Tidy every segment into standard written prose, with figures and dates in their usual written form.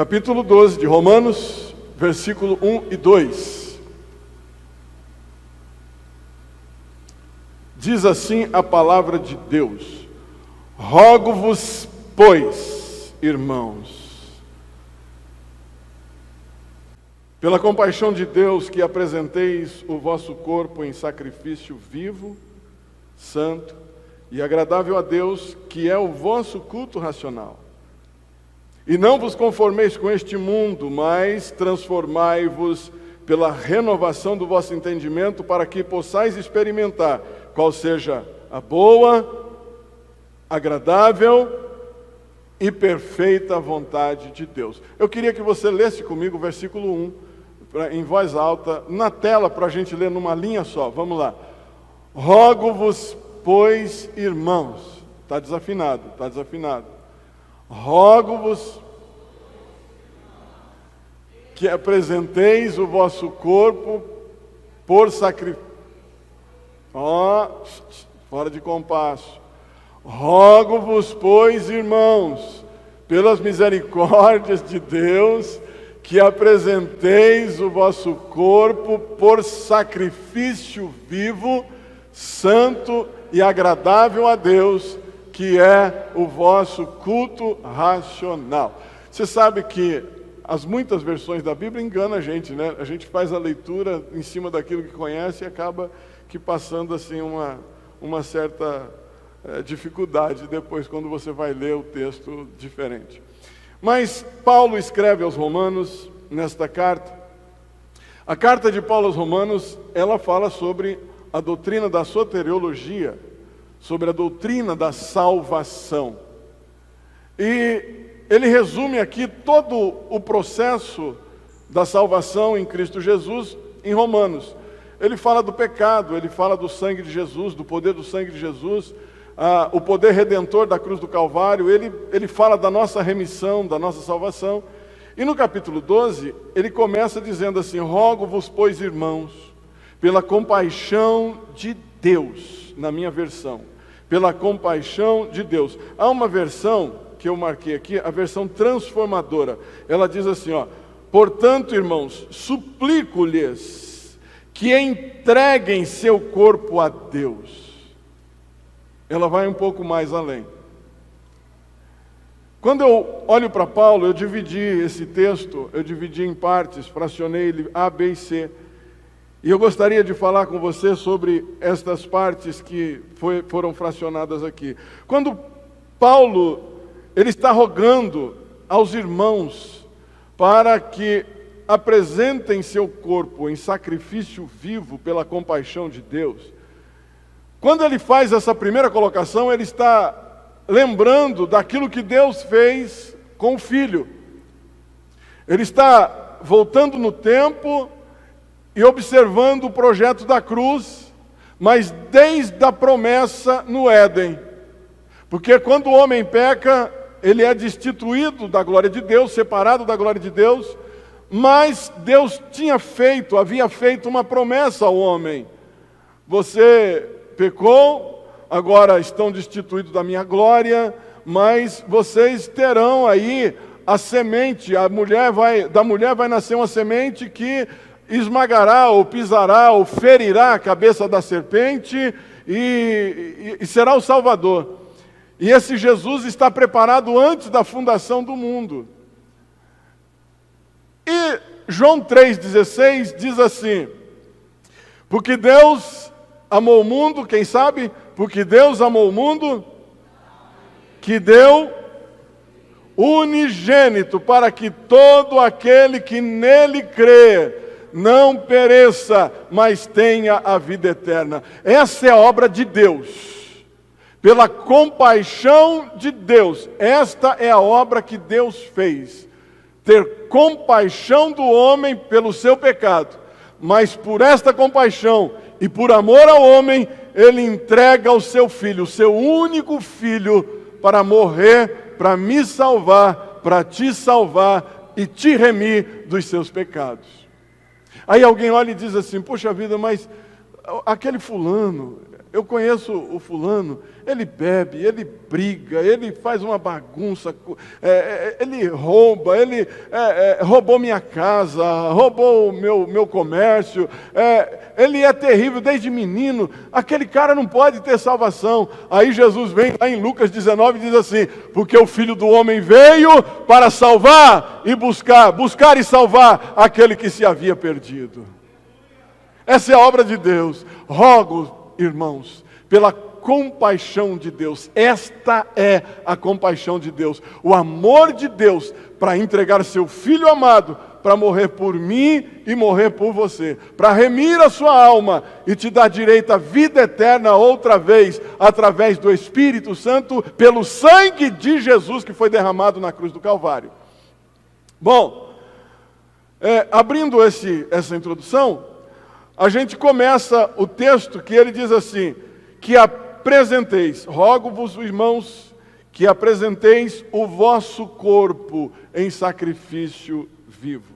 capítulo 12 de Romanos, versículo 1 e 2. Diz assim a palavra de Deus: rogo-vos, pois, irmãos, pela compaixão de Deus, que apresenteis o vosso corpo em sacrifício vivo, santo e agradável a Deus, que é o vosso culto racional. E não vos conformeis com este mundo, mas transformai-vos pela renovação do vosso entendimento, para que possais experimentar qual seja a boa, agradável e perfeita vontade de Deus. Eu queria que você lesse comigo o versículo 1, em voz alta, na tela, para a gente ler numa linha só. Vamos lá. Rogo-vos, pois, irmãos. Está desafinado. Rogo-vos que apresenteis o vosso corpo por sacrifício. Fora de compasso. Rogo-vos, pois, irmãos, pelas misericórdias de Deus, que apresenteis o vosso corpo por sacrifício vivo, santo e agradável a Deus, que é o vosso culto racional. Você sabe que as muitas versões da Bíblia enganam a gente, né? A gente faz a leitura em cima daquilo que conhece e acaba que passando assim uma certa dificuldade depois quando você vai ler o texto diferente. Mas Paulo escreve aos Romanos nesta carta. A carta de Paulo aos Romanos, ela fala sobre a doutrina da soteriologia, sobre a doutrina da salvação. E ele resume aqui todo o processo da salvação em Cristo Jesus em Romanos. Ele fala do pecado, ele fala do sangue de Jesus, do poder do sangue de Jesus, o poder redentor da cruz do Calvário. Ele fala da nossa remissão, da nossa salvação. E no capítulo 12, ele começa dizendo assim: rogo-vos, pois, irmãos, pela compaixão de Deus, na minha versão, pela compaixão de Deus. Há uma versão que eu marquei aqui, a versão transformadora. Ela diz assim, portanto, irmãos, suplico-lhes que entreguem seu corpo a Deus. Ela vai um pouco mais além. Quando eu olho para Paulo, eu dividi esse texto, eu dividi em partes, fracionei ele A, B e C. E eu gostaria de falar com você sobre estas partes que foram fracionadas aqui. Quando Paulo, ele está rogando aos irmãos para que apresentem seu corpo em sacrifício vivo pela compaixão de Deus. Quando ele faz essa primeira colocação, ele está lembrando daquilo que Deus fez com o Filho. Ele está voltando no tempo e observando o projeto da cruz, mas desde a promessa no Éden. Porque quando o homem peca, ele é destituído da glória de Deus, separado da glória de Deus, mas Deus havia feito uma promessa ao homem. Você pecou, agora estão destituídos da minha glória, mas vocês terão aí a semente, da mulher vai nascer uma semente que esmagará, ou pisará, ou ferirá a cabeça da serpente e será o Salvador. E esse Jesus está preparado antes da fundação do mundo. E João 3,16 diz assim: porque Deus amou o mundo, quem sabe? Porque Deus amou o mundo, que deu unigênito, para que todo aquele que nele crê não pereça, mas tenha a vida eterna. Essa é a obra de Deus. Pela compaixão de Deus, esta é a obra que Deus fez. Ter compaixão do homem pelo seu pecado, mas por esta compaixão e por amor ao homem, ele entrega o seu filho, o seu único filho, para morrer, para me salvar, para te salvar e te remir dos seus pecados. Aí alguém olha e diz assim: poxa vida, mas aquele fulano, eu conheço o fulano, ele bebe, ele briga, ele faz uma bagunça, ele rouba, ele roubou minha casa, roubou o meu comércio, ele é terrível desde menino, aquele cara não pode ter salvação. Aí Jesus vem lá em Lucas 19 e diz assim: porque o Filho do Homem veio para salvar e buscar e salvar aquele que se havia perdido. Essa é a obra de Deus. Rogo, irmãos, pela compaixão de Deus. Esta é a compaixão de Deus. O amor de Deus para entregar seu Filho amado para morrer por mim e morrer por você, para remir a sua alma e te dar direito à vida eterna outra vez, através do Espírito Santo, pelo sangue de Jesus que foi derramado na cruz do Calvário. Bom, abrindo essa introdução, a gente começa o texto que ele diz assim: que apresenteis, rogo-vos, irmãos, que apresenteis o vosso corpo em sacrifício vivo.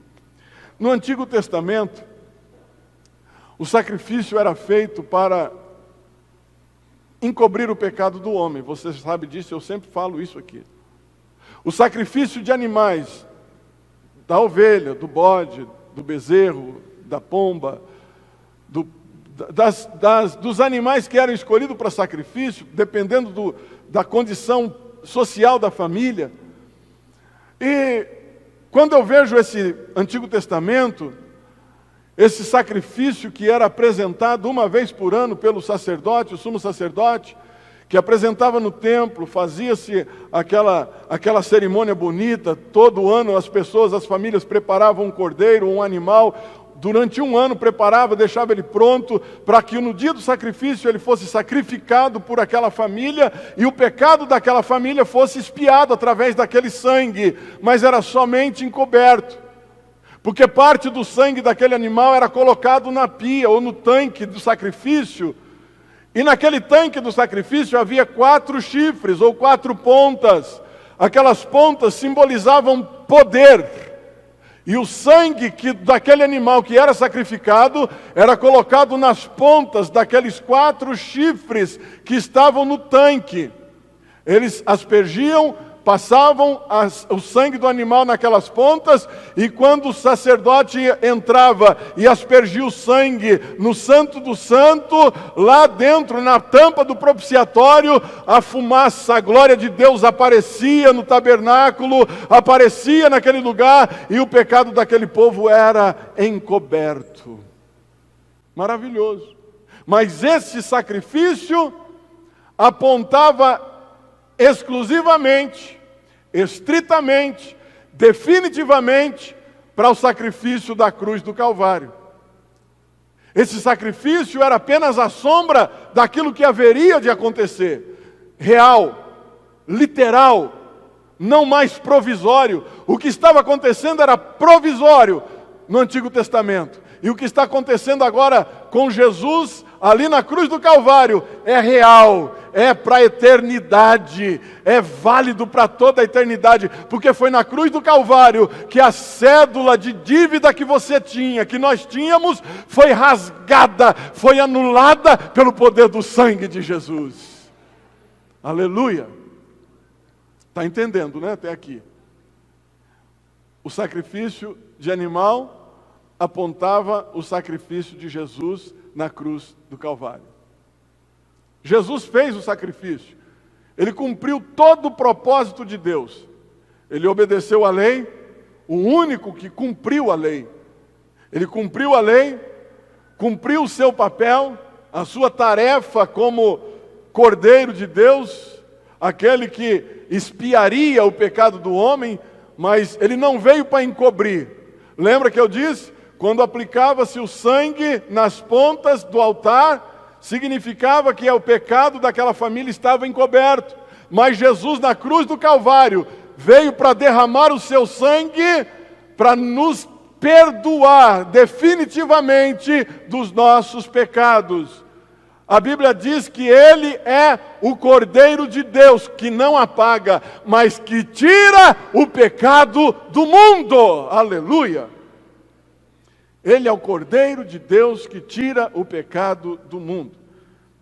No Antigo Testamento, o sacrifício era feito para encobrir o pecado do homem. Você sabe disso, eu sempre falo isso aqui. O sacrifício de animais, da ovelha, do bode, do bezerro, da pomba, dos animais que eram escolhidos para sacrifício, dependendo da condição social da família. E quando eu vejo esse Antigo Testamento, esse sacrifício que era apresentado uma vez por ano pelo sacerdote, o sumo sacerdote, que apresentava no templo, fazia-se aquela cerimônia bonita, todo ano as famílias preparavam um cordeiro, um animal, durante um ano preparava, deixava ele pronto, para que no dia do sacrifício ele fosse sacrificado por aquela família, e o pecado daquela família fosse expiado através daquele sangue, mas era somente encoberto, porque parte do sangue daquele animal era colocado na pia, ou no tanque do sacrifício, e naquele tanque do sacrifício havia 4 chifres, ou 4 pontas, aquelas pontas simbolizavam poder. E o sangue daquele animal que era sacrificado era colocado nas pontas daqueles 4 chifres que estavam no tanque. Eles aspergiam, passavam o sangue do animal naquelas pontas, e quando o sacerdote entrava e aspergia o sangue no Santo do Santo, lá dentro, na tampa do propiciatório, a fumaça, a glória de Deus aparecia no tabernáculo, aparecia naquele lugar, e o pecado daquele povo era encoberto. Maravilhoso. Mas esse sacrifício apontava exclusivamente, estritamente, definitivamente para o sacrifício da cruz do Calvário. Esse sacrifício era apenas a sombra daquilo que haveria de acontecer, real, literal, não mais provisório. O que estava acontecendo era provisório no Antigo Testamento, e o que está acontecendo agora com Jesus ali na cruz do Calvário é real, é para a eternidade, é válido para toda a eternidade, porque foi na cruz do Calvário que a cédula de dívida que você tinha, que nós tínhamos, foi rasgada, foi anulada pelo poder do sangue de Jesus. Aleluia! Está entendendo, né, até aqui? O sacrifício de animal apontava o sacrifício de Jesus na cruz do Calvário. Jesus fez o sacrifício, ele cumpriu todo o propósito de Deus, ele obedeceu a lei, o único que cumpriu a lei. Ele cumpriu a lei, cumpriu o seu papel, a sua tarefa como Cordeiro de Deus, aquele que expiaria o pecado do homem, mas ele não veio para encobrir. Lembra que eu disse? Quando aplicava-se o sangue nas pontas do altar, significava que o pecado daquela família estava encoberto. Mas Jesus, na cruz do Calvário, veio para derramar o seu sangue, para nos perdoar definitivamente dos nossos pecados. A Bíblia diz que Ele é o Cordeiro de Deus, que não apaga, mas que tira o pecado do mundo. Aleluia! Ele é o Cordeiro de Deus que tira o pecado do mundo.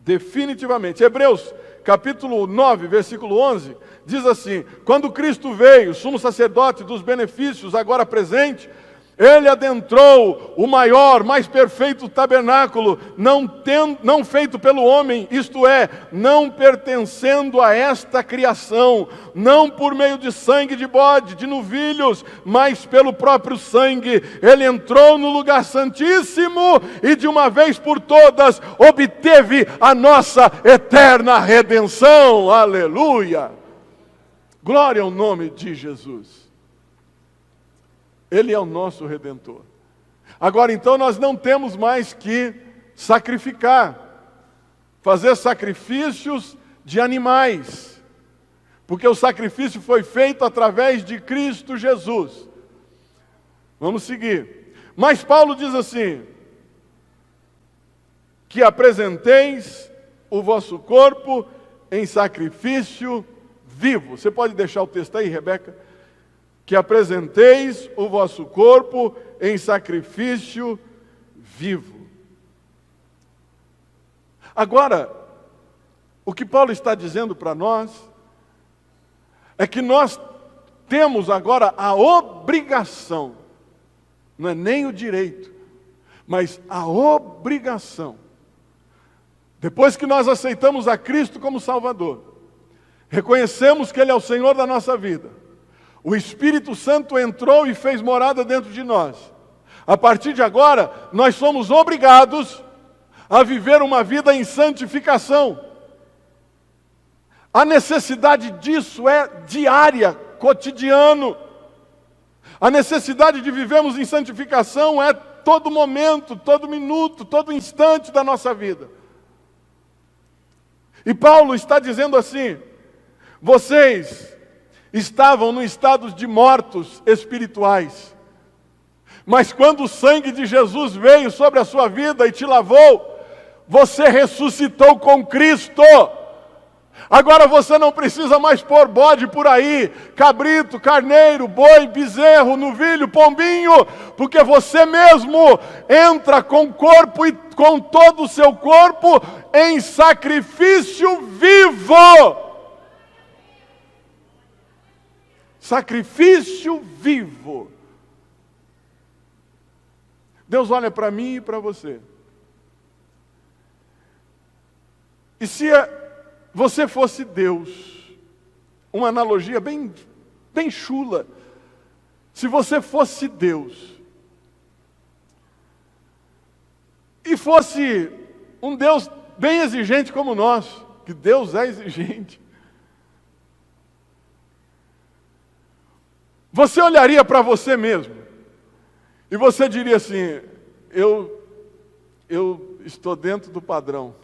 Definitivamente. Hebreus capítulo 9, versículo 11, diz assim: quando Cristo veio, sumo sacerdote dos benefícios agora presente, ele adentrou o maior, mais perfeito tabernáculo, não feito pelo homem, isto é, não pertencendo a esta criação, não por meio de sangue de bode, de novilhos, mas pelo próprio sangue. Ele entrou no lugar santíssimo e de uma vez por todas obteve a nossa eterna redenção. Aleluia! Glória ao nome de Jesus. Ele é o nosso Redentor. Agora então nós não temos mais que sacrificar, fazer sacrifícios de animais, porque o sacrifício foi feito através de Cristo Jesus. Vamos seguir. Mas Paulo diz assim: que apresenteis o vosso corpo em sacrifício vivo. Você pode deixar o texto aí, Rebeca? Que apresenteis o vosso corpo em sacrifício vivo. Agora, o que Paulo está dizendo para nós é que nós temos agora a obrigação, não é nem o direito, mas a obrigação, depois que nós aceitamos a Cristo como Salvador, reconhecemos que Ele é o Senhor da nossa vida, o Espírito Santo entrou e fez morada dentro de nós. A partir de agora, nós somos obrigados a viver uma vida em santificação. A necessidade disso é diária, cotidiano. A necessidade de vivermos em santificação é todo momento, todo minuto, todo instante da nossa vida. E Paulo está dizendo assim: vocês estavam no estado de mortos espirituais, mas quando o sangue de Jesus veio sobre a sua vida e te lavou, você ressuscitou com Cristo. Agora você não precisa mais pôr bode por aí, cabrito, carneiro, boi, bezerro, novilho, pombinho, porque você mesmo entra com o corpo e com todo o seu corpo em sacrifício vivo. Sacrifício vivo. Deus olha para mim e para você. E se você fosse Deus, uma analogia bem chula, se você fosse Deus, e fosse um Deus bem exigente como nós, que Deus é exigente, você olharia para você mesmo, e você diria assim: eu estou dentro do padrão.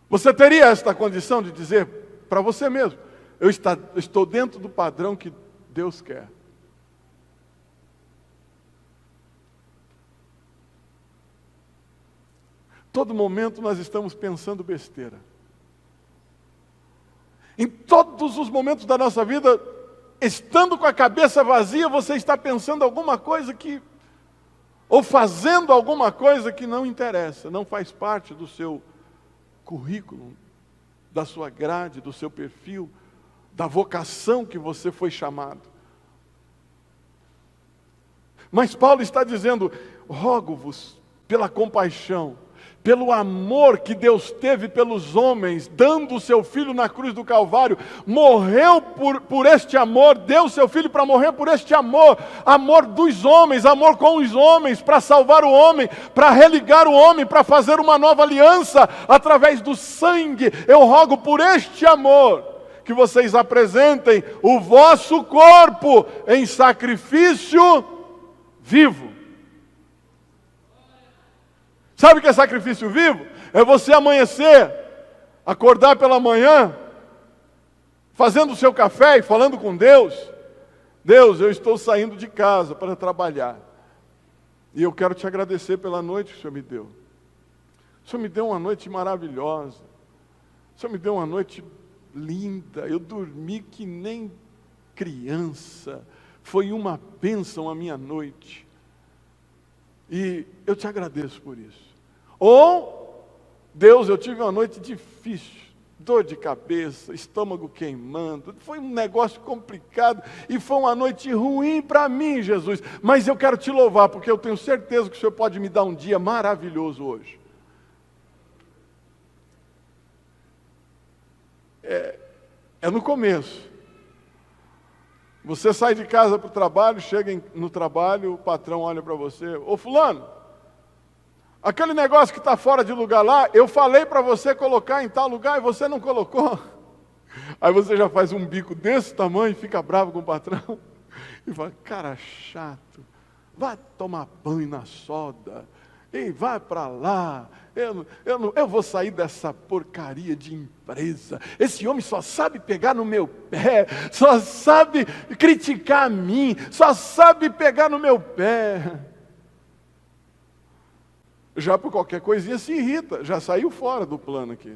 Você teria esta condição de dizer para você mesmo: eu estou dentro do padrão que Deus quer. Todo momento nós estamos pensando besteira. Em todos os momentos da nossa vida, estando com a cabeça vazia, você está pensando alguma coisa ou fazendo alguma coisa que não interessa, não faz parte do seu currículo, da sua grade, do seu perfil, da vocação que você foi chamado. Mas Paulo está dizendo: rogo-vos pela compaixão, pelo amor que Deus teve pelos homens, dando o seu Filho na cruz do Calvário, morreu por este amor, deu o seu Filho para morrer por este amor, amor dos homens, amor com os homens, para salvar o homem, para religar o homem, para fazer uma nova aliança, através do sangue. Eu rogo por este amor, que vocês apresentem o vosso corpo em sacrifício vivo. Sabe o que é sacrifício vivo? É você amanhecer, acordar pela manhã, fazendo o seu café e falando com Deus: Deus, eu estou saindo de casa para trabalhar, e eu quero te agradecer pela noite que o Senhor me deu. O Senhor me deu uma noite maravilhosa, o Senhor me deu uma noite linda, eu dormi que nem criança, foi uma bênção a minha noite, e eu te agradeço por isso. Ou Deus, eu tive uma noite difícil, dor de cabeça, estômago queimando, foi um negócio complicado e foi uma noite ruim para mim, Jesus, mas eu quero te louvar porque eu tenho certeza que o Senhor pode me dar um dia maravilhoso hoje. É no começo. Você sai de casa para o trabalho, chega no trabalho, o patrão olha para você, ô fulano, aquele negócio que está fora de lugar lá, eu falei para você colocar em tal lugar e você não colocou. Aí você já faz um bico desse tamanho, fica bravo com o patrão e fala, cara chato, vai tomar banho na soda, e vai para lá, eu vou sair dessa porcaria de empresa, esse homem só sabe pegar no meu pé, só sabe criticar a mim, só sabe pegar no meu pé. Já por qualquer coisinha se irrita, já saiu fora do plano aqui.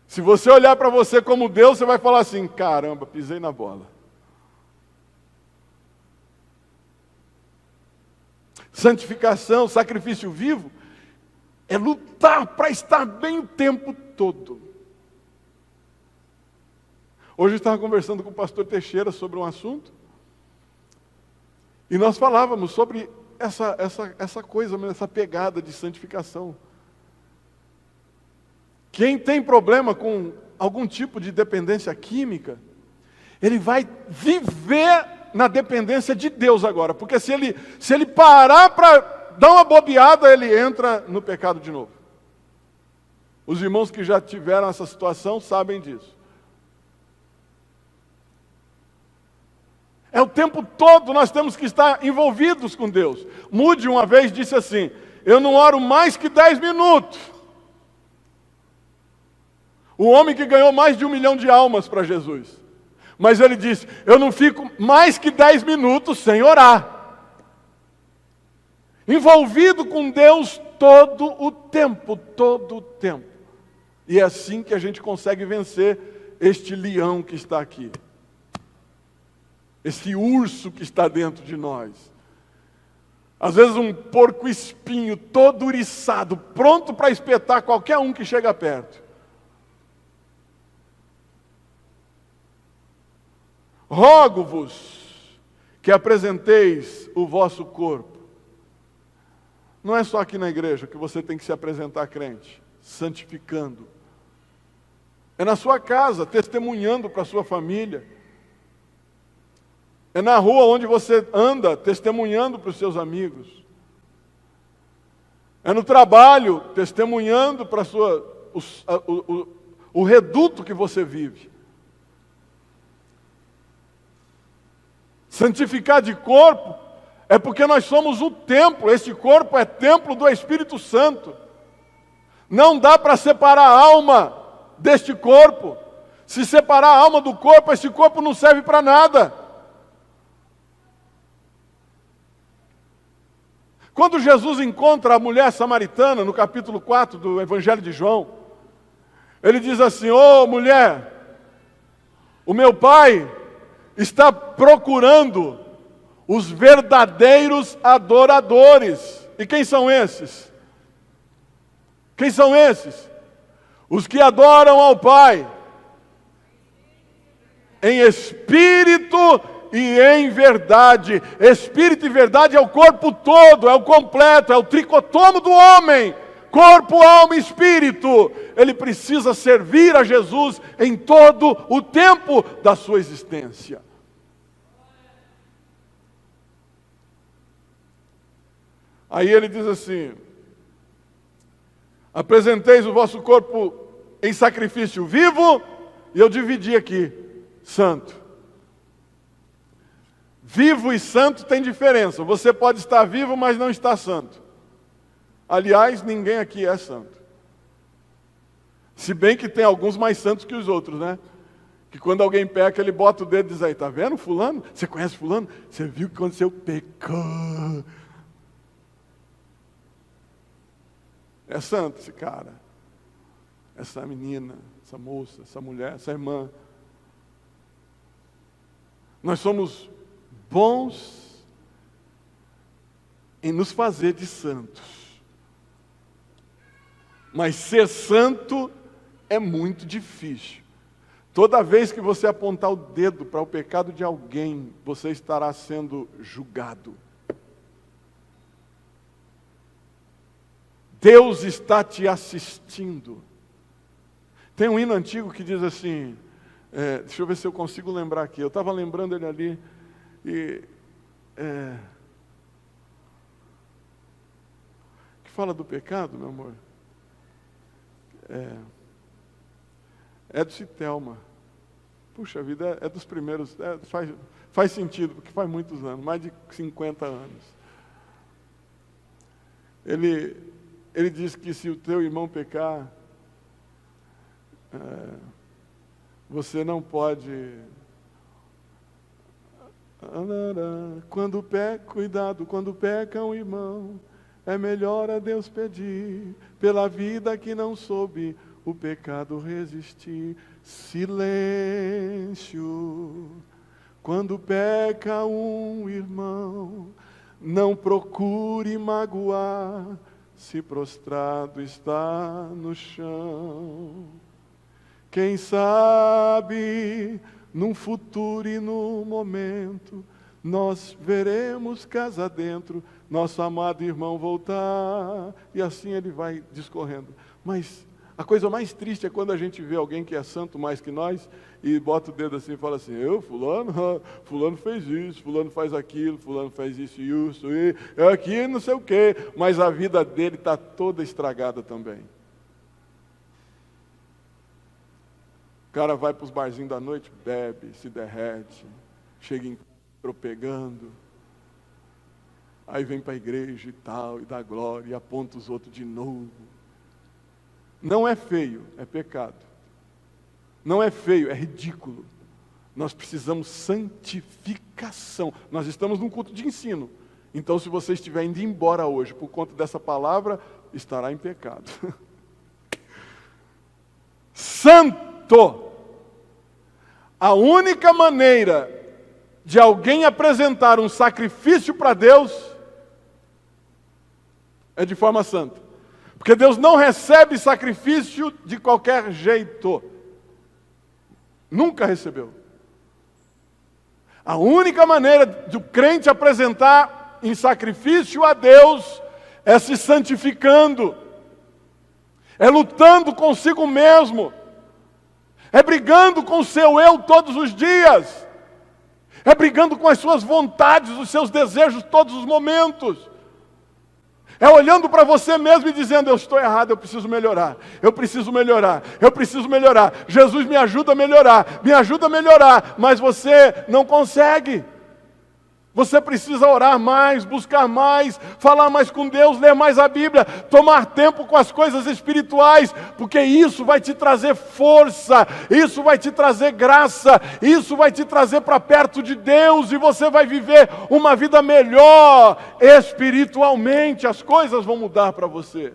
Se você olhar para você como Deus, você vai falar assim, caramba, pisei na bola. Santificação, sacrifício vivo, é lutar para estar bem o tempo todo. Hoje eu estava conversando com o pastor Teixeira sobre um assunto, e nós falávamos sobre essa coisa, essa pegada de santificação. Quem tem problema com algum tipo de dependência química, ele vai viver na dependência de Deus agora, porque se ele parar para dar uma bobeada, ele entra no pecado de novo. Os irmãos que já tiveram essa situação sabem disso. É o tempo todo nós temos que estar envolvidos com Deus. Moody uma vez disse assim, eu não oro mais que 10 minutos. O homem que ganhou mais de 1 milhão de almas para Jesus. Mas ele disse, eu não fico mais que 10 minutos sem orar. Envolvido com Deus todo o tempo, todo o tempo. E é assim que a gente consegue vencer este leão que está aqui. Esse urso que está dentro de nós. Às vezes um porco espinho todo uriçado, pronto para espetar qualquer um que chega perto. Rogo-vos que apresenteis o vosso corpo. Não é só aqui na igreja que você tem que se apresentar crente, santificando. É na sua casa, testemunhando para a sua família. É na rua onde você anda, testemunhando para os seus amigos. É no trabalho, testemunhando para o reduto que você vive. Santificar de corpo é porque nós somos o templo, esse corpo é templo do Espírito Santo. Não dá para separar a alma deste corpo. Se separar a alma do corpo, esse corpo não serve para nada. Quando Jesus encontra a mulher samaritana, no capítulo 4 do Evangelho de João, ele diz assim, ô mulher, o meu pai está procurando os verdadeiros adoradores. E quem são esses? Quem são esses? Os que adoram ao Pai em espírito e em verdade. Espírito e verdade é o corpo todo, é o completo, é o tricotomo do homem. Corpo, alma e espírito. Ele precisa servir a Jesus em todo o tempo da sua existência. Aí ele diz assim, apresenteis o vosso corpo em sacrifício vivo, e eu dividi aqui, santo. Vivo e santo tem diferença, você pode estar vivo, mas não está santo. Aliás, ninguém aqui é santo. Se bem que tem alguns mais santos que os outros, né? Que quando alguém peca, ele bota o dedo e diz aí, tá vendo fulano? Você conhece fulano? Você viu que aconteceu? Pecou. É santo esse cara, essa menina, essa moça, essa mulher, essa irmã. Nós somos bons em nos fazer de santos. Mas ser santo é muito difícil. Toda vez que você apontar o dedo para o pecado de alguém, você estará sendo julgado. Deus está te assistindo. Tem um hino antigo que diz assim, deixa eu ver se eu consigo lembrar aqui. Eu estava lembrando ele ali, que fala do pecado, meu amor. Edson e Thelma. Puxa vida, é dos primeiros, faz sentido, porque faz muitos anos, mais de 50 anos. Ele diz que se o teu irmão pecar, você não pode... Cuidado, quando peca um irmão, é melhor a Deus pedir, pela vida que não soube o pecado resistir. Silêncio, quando peca um irmão, não procure magoar, se prostrado está no chão. Quem sabe, num futuro e num momento, nós veremos casa dentro, nosso amado irmão voltar. E assim ele vai discorrendo. Mas a coisa mais triste é quando a gente vê alguém que é santo mais que nós e bota o dedo assim e fala assim, fulano fez isso, fulano faz aquilo, fulano faz isso e isso, e aqui não sei o quê, mas a vida dele está toda estragada também. O cara vai para os barzinhos da noite, bebe, se derrete, chega em tropegando, aí vem para a igreja e tal, e dá glória, e aponta os outros de novo. Não é feio, é pecado. Não é feio, é ridículo. Nós precisamos santificação. Nós estamos num culto de ensino. Então, se você estiver indo embora hoje por conta dessa palavra, estará em pecado. Santo! A única maneira de alguém apresentar um sacrifício para Deus é de forma santa. Porque Deus não recebe sacrifício de qualquer jeito. Nunca recebeu. A única maneira do crente apresentar em sacrifício a Deus é se santificando. É lutando consigo mesmo. É brigando com o seu eu todos os dias. É brigando com as suas vontades, os seus desejos todos os momentos. É olhando para você mesmo e dizendo, eu estou errado, eu preciso melhorar, eu preciso melhorar, eu preciso melhorar. Jesus me ajuda a melhorar, mas você não consegue. Você precisa orar mais, buscar mais, falar mais com Deus, ler mais a Bíblia, tomar tempo com as coisas espirituais, porque isso vai te trazer força, isso vai te trazer graça, isso vai te trazer para perto de Deus e você vai viver uma vida melhor espiritualmente, as coisas vão mudar para você.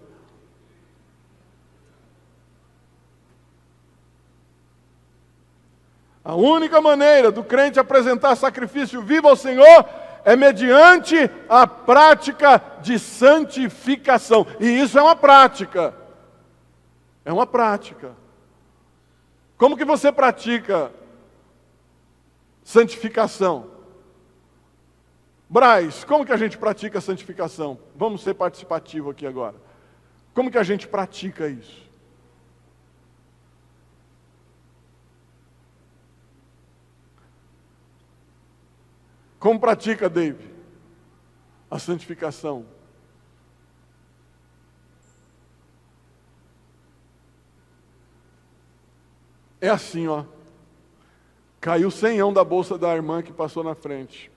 A única maneira do crente apresentar sacrifício vivo ao Senhor é mediante a prática de santificação. E isso é uma prática. É uma prática. Como que você pratica santificação? Braz, como que a gente pratica santificação? Vamos ser participativo aqui agora. Como que a gente pratica isso? Como pratica, David, a santificação? É assim, ó. Caiu 100 da bolsa da irmã que passou na frente.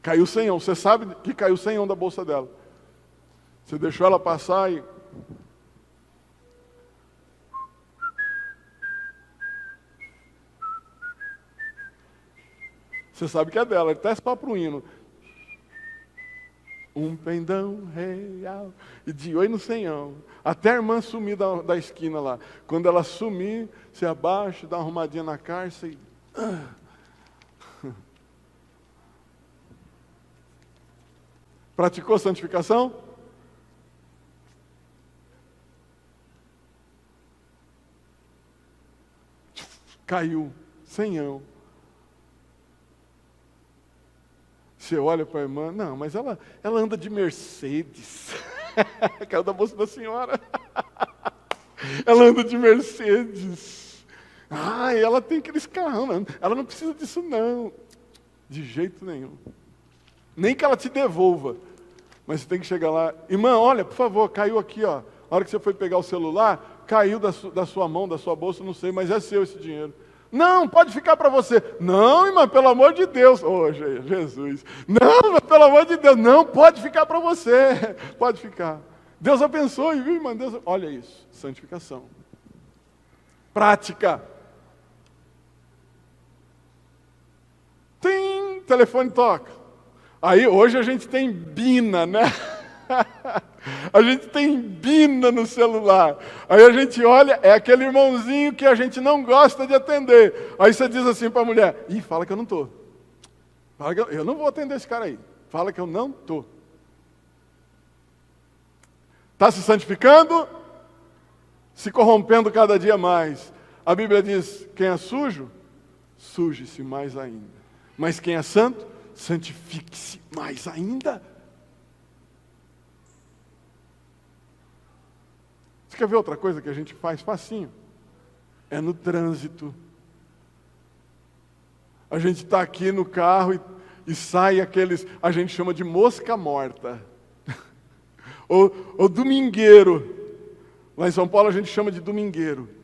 Caiu 100. Você sabe que caiu 100 da bolsa dela. Você deixou ela passar e... Você sabe que é dela, até só para o hino. Um pendão real. E de oi no 100. Até a irmã sumir da esquina lá. Quando ela sumir, você abaixa, dá uma arrumadinha na calça e... Praticou santificação? caiu, senhão. Você olha para a irmã, não, mas ela anda de Mercedes. Caiu da bolsa da senhora. Ela anda de Mercedes. Ela tem aqueles carrão, ela não precisa disso não. De jeito nenhum. Nem que ela te devolva. Mas você tem que chegar lá, irmã, olha, por favor, caiu aqui, ó. A hora que você foi pegar o celular, caiu da sua mão, da sua bolsa, não sei, mas é seu esse dinheiro. Não, pode ficar para você. Não, irmã, pelo amor de Deus. Jesus. Não, irmã, pelo amor de Deus. Não, pode ficar para você. Pode ficar. Deus abençoe, viu, irmã? Olha isso, santificação. Prática. Tem, telefone toca. Aí, hoje a gente tem Bina, né? A gente tem Bina no celular. Aí a gente olha, é aquele irmãozinho que a gente não gosta de atender. Aí você diz assim para a mulher, fala que eu não estou. Eu não vou atender esse cara aí. Fala que eu não estou. Está se santificando? Se corrompendo cada dia mais. A Bíblia diz, quem é sujo, suje-se mais ainda. Mas quem é santo, santifique-se mais ainda. Você quer ver outra coisa que a gente faz facinho? É no trânsito. A gente está aqui no carro e sai aqueles, a gente chama de mosca morta. ou domingueiro. Lá em São Paulo a gente chama de domingueiro.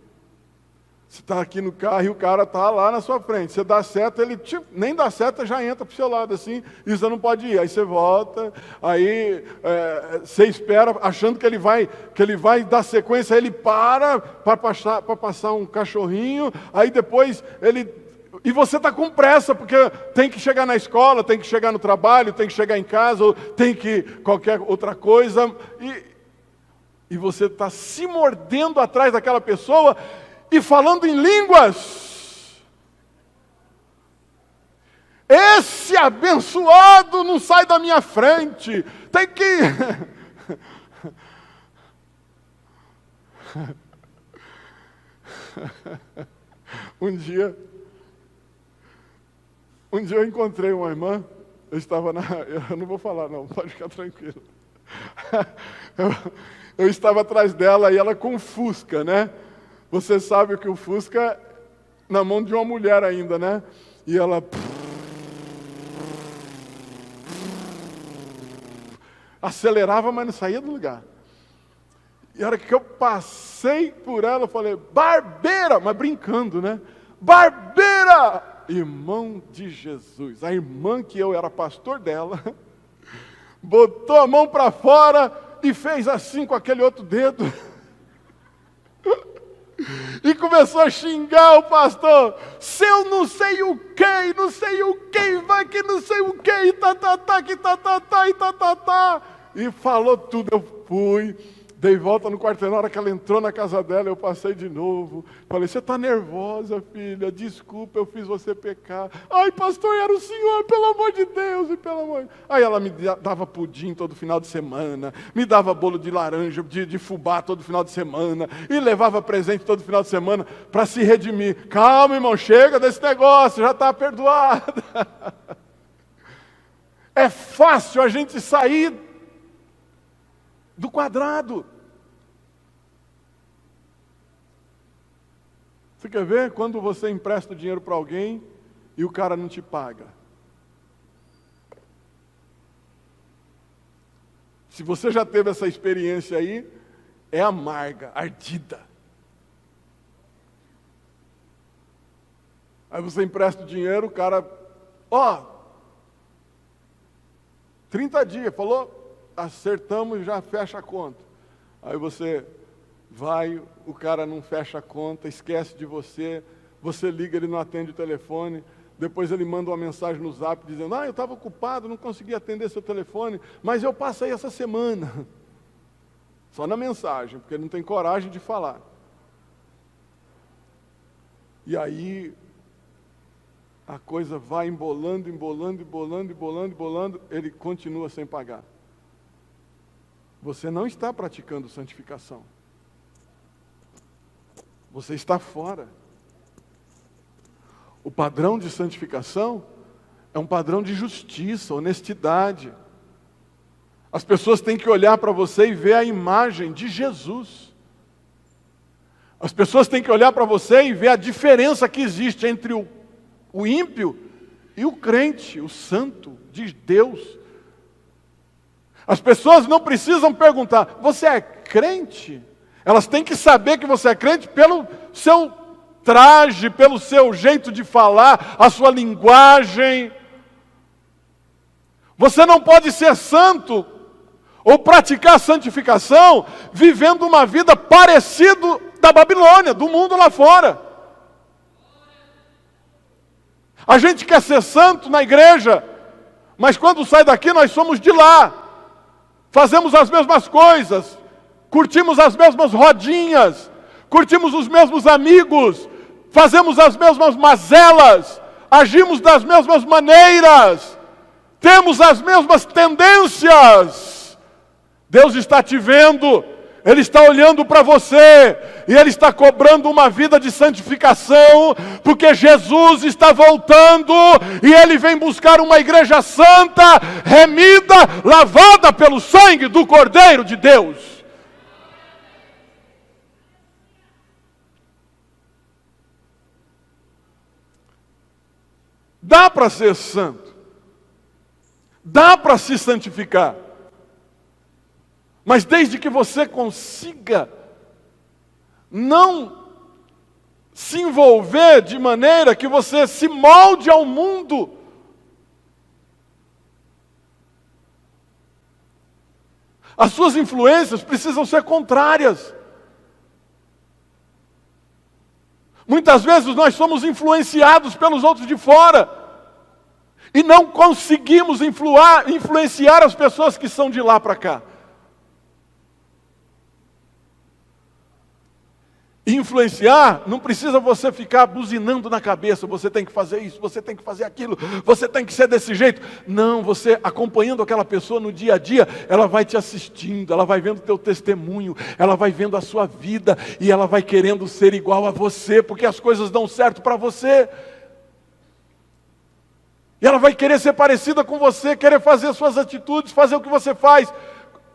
Você está aqui no carro e o cara está lá na sua frente. Você dá seta, ele nem dá seta, já entra para o seu lado assim, e você não pode ir. Aí você volta, aí você espera, achando que ele vai dar sequência, aí ele para passar um cachorrinho, aí depois ele... E você está com pressa, porque tem que chegar na escola, tem que chegar no trabalho, tem que chegar em casa, ou tem que qualquer outra coisa, e você está se mordendo atrás daquela pessoa, e falando em línguas. Esse abençoado não sai da minha frente. Tem que... Um dia eu encontrei uma irmã, eu estava eu não vou falar não, pode ficar tranquilo. Eu estava atrás dela e ela com um Fusca, né? Você sabe que o Fusca na mão de uma mulher ainda, né? E ela... acelerava, mas não saía do lugar. E a hora que eu passei por ela, eu falei, barbeira! Mas brincando, né? Barbeira! Irmão de Jesus. A irmã que eu era pastor dela, botou a mão para fora e fez assim com aquele outro dedo. E começou a xingar o pastor. Seu não sei o que, vai que não sei o que, e e falou tudo. Eu fui, dei volta no quarteirão. Na hora que ela entrou na casa dela, eu passei de novo. Falei, você está nervosa, filha? Desculpa, eu fiz você pecar. Ai, pastor, era o senhor, pelo amor de Deus, e pelo amor de... Aí ela me dava pudim todo final de semana, me dava bolo de laranja, de fubá todo final de semana, e levava presente todo final de semana para se redimir. Calma, irmão, chega desse negócio, já está perdoado. É fácil a gente sair do quadrado. Você quer ver quando você empresta o dinheiro para alguém e o cara não te paga? Se você já teve essa experiência aí, é amarga, ardida. Aí você empresta o dinheiro, o cara, 30 dias, falou, acertamos e já fecha a conta. Aí você vai, o cara não fecha a conta, esquece de você, você liga, ele não atende o telefone, depois ele manda uma mensagem no Zap dizendo, eu estava ocupado, não consegui atender seu telefone, mas eu passei essa semana. Só na mensagem, porque ele não tem coragem de falar. E aí a coisa vai embolando, ele continua sem pagar. Você não está praticando santificação. Você está fora. O padrão de santificação é um padrão de justiça, honestidade. As pessoas têm que olhar para você e ver a imagem de Jesus. As pessoas têm que olhar para você e ver a diferença que existe entre o ímpio e o crente, o santo de Deus. As pessoas não precisam perguntar, você é crente? Elas têm que saber que você é crente pelo seu traje, pelo seu jeito de falar, a sua linguagem. Você não pode ser santo ou praticar santificação vivendo uma vida parecida da Babilônia, do mundo lá fora. A gente quer ser santo na igreja, mas quando sai daqui nós somos de lá. Fazemos as mesmas coisas, curtimos as mesmas rodinhas, curtimos os mesmos amigos, fazemos as mesmas mazelas, agimos das mesmas maneiras, temos as mesmas tendências. Deus está te vendo, Ele está olhando para você, e Ele está cobrando uma vida de santificação, porque Jesus está voltando, e Ele vem buscar uma igreja santa, remida, lavada pelo sangue do Cordeiro de Deus. Dá para ser santo, dá para se santificar, mas desde que você consiga não se envolver de maneira que você se molde ao mundo. As suas influências precisam ser contrárias. Muitas vezes nós somos influenciados pelos outros de fora e não conseguimos influenciar as pessoas que são de lá para cá. Influenciar, não precisa você ficar buzinando na cabeça, você tem que fazer isso, você tem que fazer aquilo, você tem que ser desse jeito. Não, você acompanhando aquela pessoa no dia a dia, ela vai te assistindo, ela vai vendo o teu testemunho, ela vai vendo a sua vida, e ela vai querendo ser igual a você, porque as coisas dão certo para você. E ela vai querer ser parecida com você, querer fazer as suas atitudes, fazer o que você faz.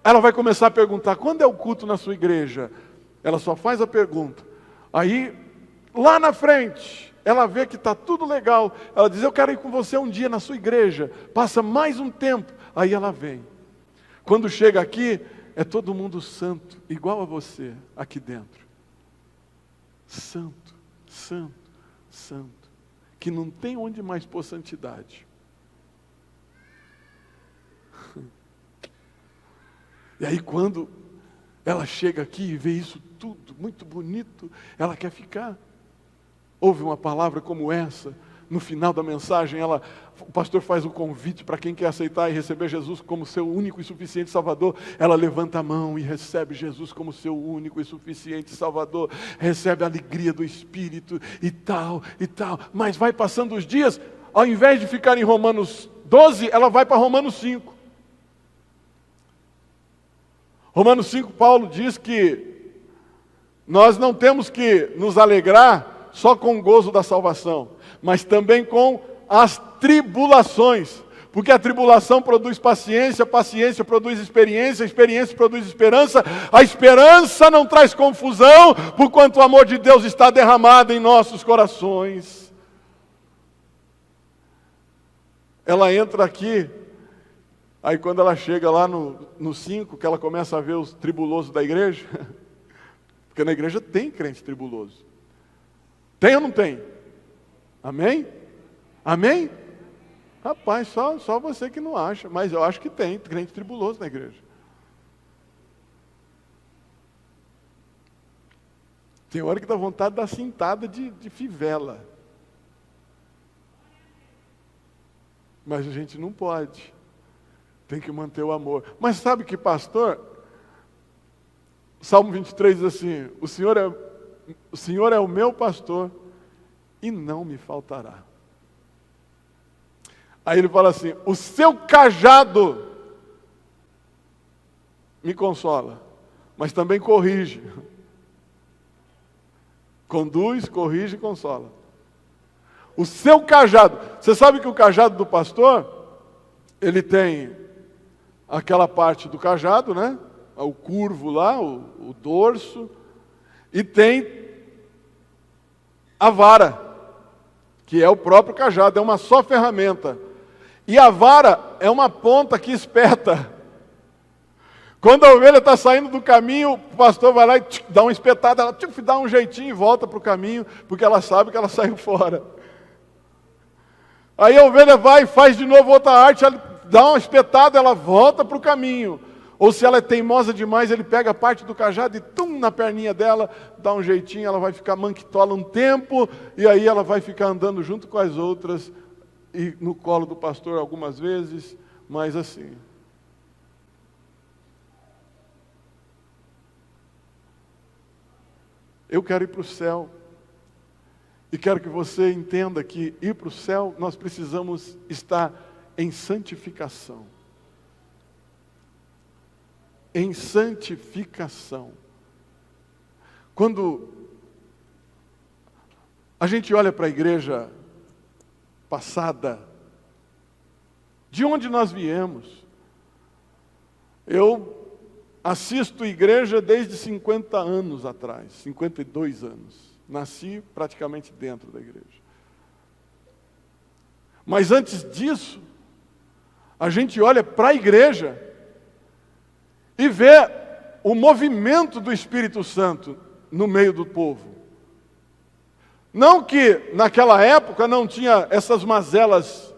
Ela vai começar a perguntar, quando é o culto na sua igreja? Ela só faz a pergunta. Aí, lá na frente, ela vê que está tudo legal. Ela diz, eu quero ir com você um dia na sua igreja. Passa mais um tempo. Aí ela vem. Quando chega aqui, é todo mundo santo, igual a você, aqui dentro. Santo, santo, santo. Que não tem onde mais pôr santidade. E aí quando ela chega aqui e vê isso tudo muito bonito, ela quer ficar. Ouve uma palavra como essa, no final da mensagem, o pastor faz o convite para quem quer aceitar e receber Jesus como seu único e suficiente Salvador. Ela levanta a mão e recebe Jesus como seu único e suficiente Salvador. Recebe a alegria do Espírito e tal, e tal. Mas vai passando os dias, ao invés de ficar em Romanos 12, ela vai para Romanos 5. Romanos 5, Paulo diz que nós não temos que nos alegrar só com o gozo da salvação, mas também com as tribulações, porque a tribulação produz paciência, paciência produz experiência, experiência produz esperança, a esperança não traz confusão, porquanto o amor de Deus está derramado em nossos corações. Ela entra aqui, aí quando ela chega lá no 5, que ela começa a ver os tribulosos da igreja, porque na igreja tem crente tribuloso. Tem ou não tem? Amém? Amém? Rapaz, só você que não acha, mas eu acho que tem crente tribuloso na igreja. Tem hora que dá vontade de dar cintada de fivela. Mas a gente não pode. Tem que manter o amor. Mas sabe que, pastor? Salmo 23 diz assim, o Senhor é o meu pastor e não me faltará. Aí ele fala assim, o seu cajado me consola, mas também corrige. Conduz, corrige e consola. O seu cajado. Você sabe que o cajado do pastor, ele tem aquela parte do cajado, né? O curvo lá, o dorso, e tem a vara, que é o próprio cajado, é uma só ferramenta. E a vara é uma ponta que espeta. Quando a ovelha está saindo do caminho, o pastor vai lá e dá uma espetada, ela dá um jeitinho e volta para o caminho, porque ela sabe que ela saiu fora. Aí a ovelha vai e faz de novo outra arte, ela dá uma espetada, ela volta para o caminho. Ou se ela é teimosa demais, ele pega a parte do cajado e tum, na perninha dela, dá um jeitinho, ela vai ficar manquitola um tempo, e aí ela vai ficar andando junto com as outras, e no colo do pastor algumas vezes, mas assim. Eu quero ir para o céu. E quero que você entenda que ir para o céu, nós precisamos estar em santificação. Em santificação. Quando a gente olha para a igreja passada, de onde nós viemos? Eu assisto igreja desde 50 anos atrás, 52 anos. Nasci praticamente dentro da igreja. Mas antes disso, a gente olha para a igreja e vê o movimento do Espírito Santo no meio do povo. Não que naquela época não tinha essas mazelas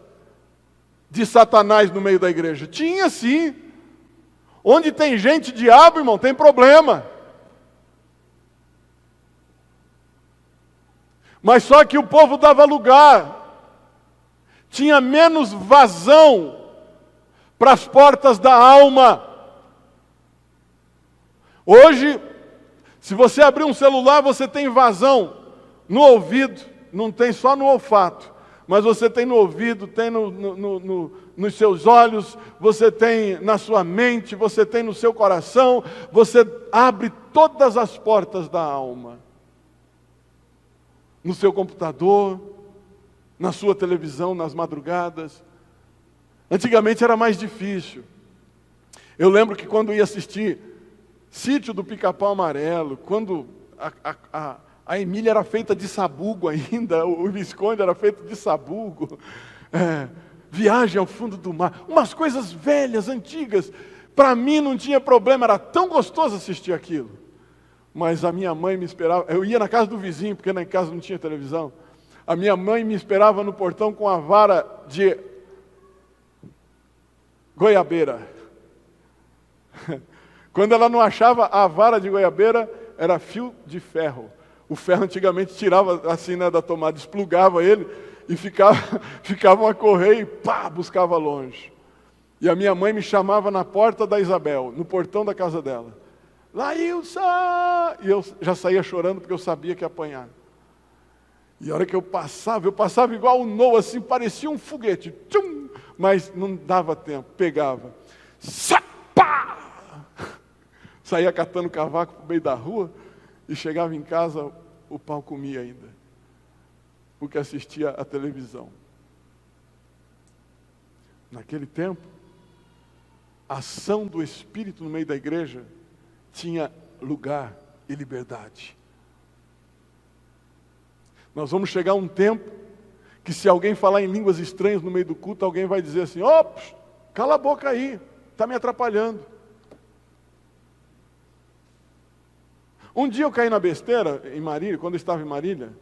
de Satanás no meio da igreja. Tinha sim. Onde tem gente diabo, irmão, tem problema. Mas só que o povo dava lugar, tinha menos vazão para as portas da alma. Hoje, se você abrir um celular, você tem vazão no ouvido, não tem só no olfato, mas você tem no ouvido, tem nos seus olhos, você tem na sua mente, você tem no seu coração, você abre todas as portas da alma. No seu computador, na sua televisão, nas madrugadas. Antigamente era mais difícil. Eu lembro que quando ia assistir Sítio do Pica-Pau Amarelo, quando a Emília era feita de sabugo ainda, o Visconde era feito de sabugo, Viagem ao Fundo do Mar, umas coisas velhas, antigas, para mim não tinha problema, era tão gostoso assistir aquilo. Mas a minha mãe me esperava, eu ia na casa do vizinho, porque na casa não tinha televisão. A minha mãe me esperava no portão com a vara de goiabeira. Quando ela não achava a vara de goiabeira, era fio de ferro. O ferro antigamente tirava assim, né, da tomada, desplugava ele e ficava a correr e pá, buscava longe. E a minha mãe me chamava na porta da Isabel, no portão da casa dela. Laílson! E eu já saía chorando porque eu sabia que ia apanhar. E a hora que eu passava igual o Noah, assim, parecia um foguete. Tchum! Mas não dava tempo, pegava. Sapá! Saía catando cavaco pro meio da rua e chegava em casa, o pau comia ainda. Porque assistia a televisão. Naquele tempo, a ação do Espírito no meio da igreja tinha lugar e liberdade. Nós vamos chegar a um tempo que se alguém falar em línguas estranhas no meio do culto, alguém vai dizer assim, cala a boca aí, está me atrapalhando. Um dia eu caí na besteira em Marília, quando eu estava em Marília,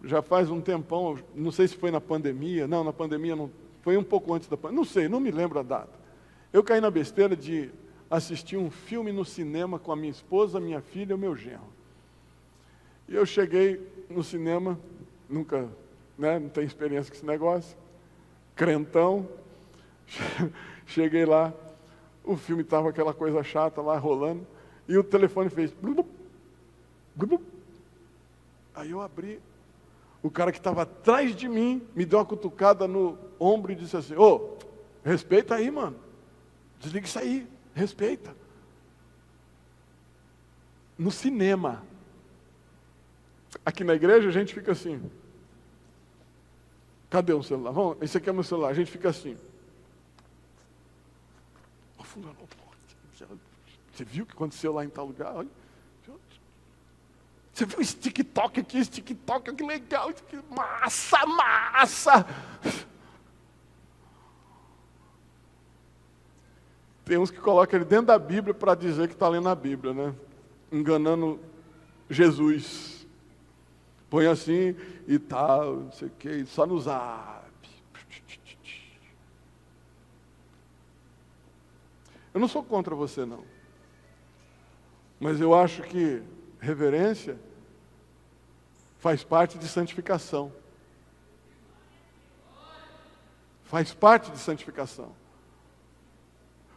já faz um tempão, não sei se foi na pandemia, não, na pandemia não, foi um pouco antes da pandemia, não sei, não me lembro a data. Eu caí na besteira de assistir um filme no cinema com a minha esposa, minha filha e o meu genro. E eu cheguei no cinema, nunca, não tenho experiência com esse negócio, crentão, cheguei lá, o filme estava aquela coisa chata lá, rolando, e o telefone fez... Blub, blub. Aí eu abri, o cara que estava atrás de mim, me deu uma cutucada no ombro e disse assim, respeita aí, mano, desliga isso aí. Respeita. No cinema. Aqui na igreja a gente fica assim. Cadê o celular? Vamos, esse aqui é o meu celular. A gente fica assim. Você viu o que aconteceu lá em tal lugar? Olha. Você viu esse TikTok aqui, esse TikTok, que legal. Massa. Tem uns que colocam ele dentro da Bíblia para dizer que está lendo a Bíblia, né? Enganando Jesus. Põe assim e tal, não sei o que, só no zap. Eu não sou contra você, não. Mas eu acho que reverência faz parte de santificação. Faz parte de santificação.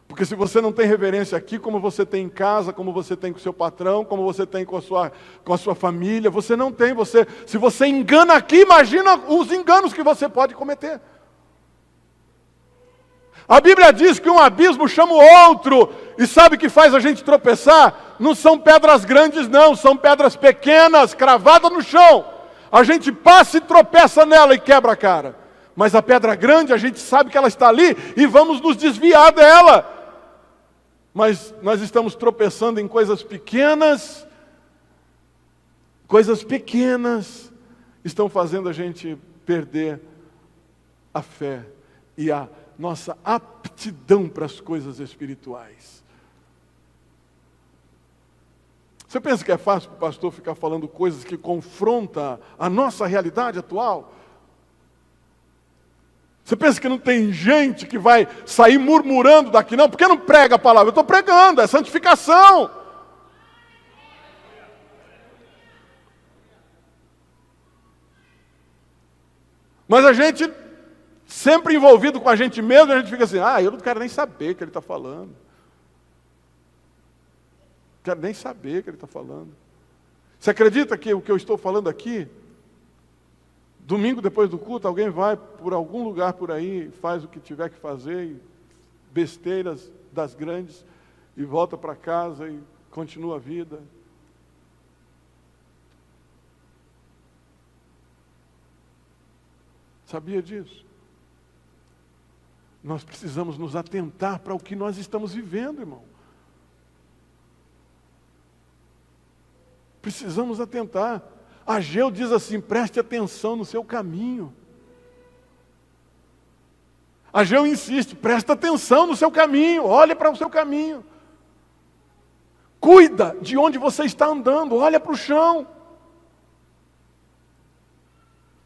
Porque se você não tem reverência aqui, como você tem em casa, como você tem com o seu patrão, como você tem com a sua família, você não tem. Se você engana aqui, imagina os enganos que você pode cometer. A Bíblia diz que um abismo chama o outro, e sabe o que faz a gente tropeçar? Não são pedras grandes não, são pedras pequenas, cravadas no chão. A gente passa e tropeça nela e quebra a cara. Mas a pedra grande, a gente sabe que ela está ali e vamos nos desviar dela. Mas nós estamos tropeçando em coisas pequenas estão fazendo a gente perder a fé e a nossa aptidão para as coisas espirituais. Você pensa que é fácil para o pastor ficar falando coisas que confrontam a nossa realidade atual? Você pensa que não tem gente que vai sair murmurando daqui? Não, porque não prega a palavra? Eu estou pregando, é santificação. Mas a gente, sempre envolvido com a gente mesmo, a gente fica assim, eu não quero nem saber o que ele está falando. Não quero nem saber o que ele está falando. Você acredita que o que eu estou falando aqui, domingo depois do culto, alguém vai por algum lugar por aí, faz o que tiver que fazer, besteiras das grandes, e volta para casa e continua a vida. Sabia disso? Nós precisamos nos atentar para o que nós estamos vivendo, irmão. Precisamos atentar. Ageu diz assim, preste atenção no seu caminho. Ageu insiste, presta atenção no seu caminho, olha para o seu caminho. Cuida de onde você está andando, olha para o chão.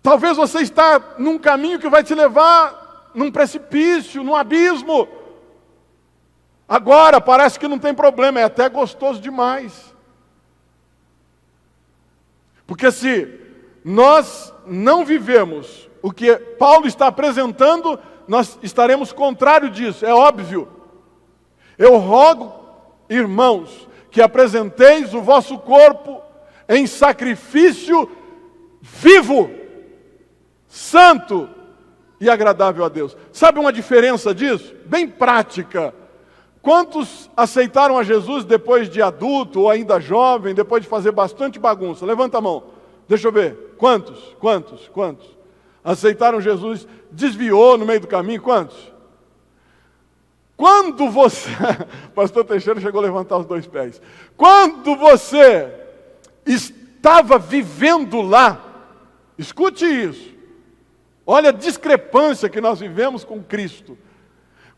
Talvez você está num caminho que vai te levar num precipício, num abismo. Agora parece que não tem problema, é até gostoso demais. Porque se nós não vivemos o que Paulo está apresentando, nós estaremos contrário disso, é óbvio. Eu rogo, irmãos, que apresenteis o vosso corpo em sacrifício vivo, santo e agradável a Deus. Sabe uma diferença disso? Bem prática. Quantos aceitaram a Jesus depois de adulto ou ainda jovem, depois de fazer bastante bagunça? Levanta a mão. Deixa eu ver. Quantos? Aceitaram Jesus, desviou no meio do caminho? Quantos? Quando você... Pastor Teixeira chegou a levantar os 2 pés. Quando você estava vivendo lá, escute isso. Olha a discrepância que nós vivemos com Cristo.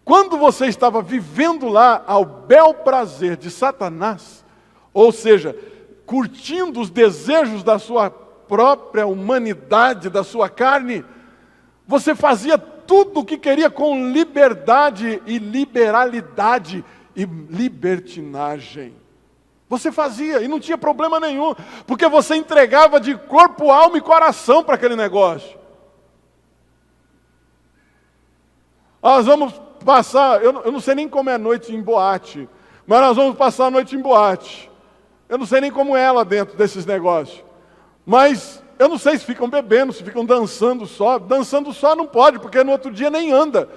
Quando você estava vivendo lá ao bel prazer de Satanás, ou seja, curtindo os desejos da sua própria humanidade, da sua carne, você fazia tudo o que queria com liberdade e liberalidade e libertinagem. Você fazia e não tinha problema nenhum, porque você entregava de corpo, alma e coração para aquele negócio. Nós vamos passar, eu não sei nem como é noite em boate, mas nós vamos passar a noite em boate. Eu não sei nem como é lá dentro desses negócios. Mas eu não sei se ficam bebendo, se ficam dançando só. Dançando só não pode, porque no outro dia nem anda.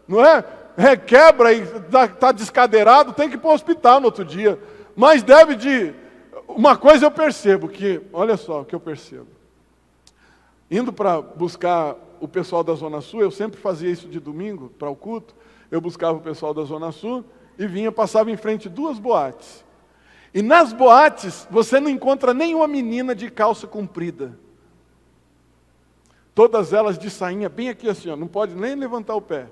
Não é? Requebra e está descadeirado, tem que ir para o hospital no outro dia. Mas deve de... Uma coisa eu percebo, olha só o que eu percebo. Indo para buscar o pessoal da Zona Sul, eu sempre fazia isso de domingo, para o culto, eu buscava o pessoal da Zona Sul e vinha, passava em frente a 2 boates. E nas boates, você não encontra nenhuma menina de calça comprida. Todas elas de sainha, bem aqui assim, ó, não pode nem levantar o pé.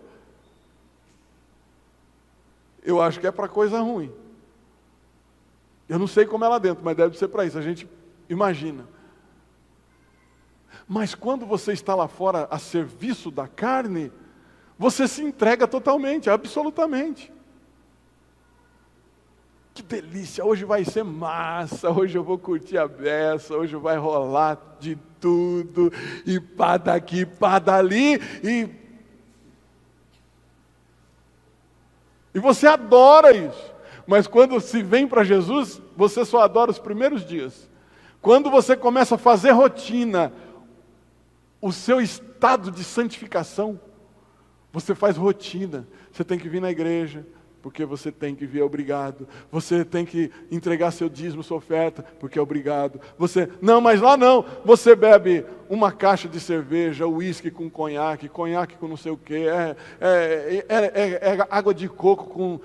Eu acho que é para coisa ruim. Eu não sei como é lá dentro, mas deve ser para isso, a gente imagina. Mas quando você está lá fora a serviço da carne, você se entrega totalmente, absolutamente. Que delícia, hoje vai ser massa, hoje eu vou curtir a beça, hoje vai rolar de tudo, e pá daqui, pá dali, e você adora isso. Mas quando se vem para Jesus, você só adora os primeiros dias. Quando você começa a fazer rotina, o seu estado de santificação, você faz rotina. Você tem que vir na igreja, porque você tem que vir, é obrigado. Você tem que entregar seu dízimo, sua oferta, porque é obrigado. Não, mas lá não. Você bebe uma caixa de cerveja, uísque com conhaque com não sei o quê, é água de coco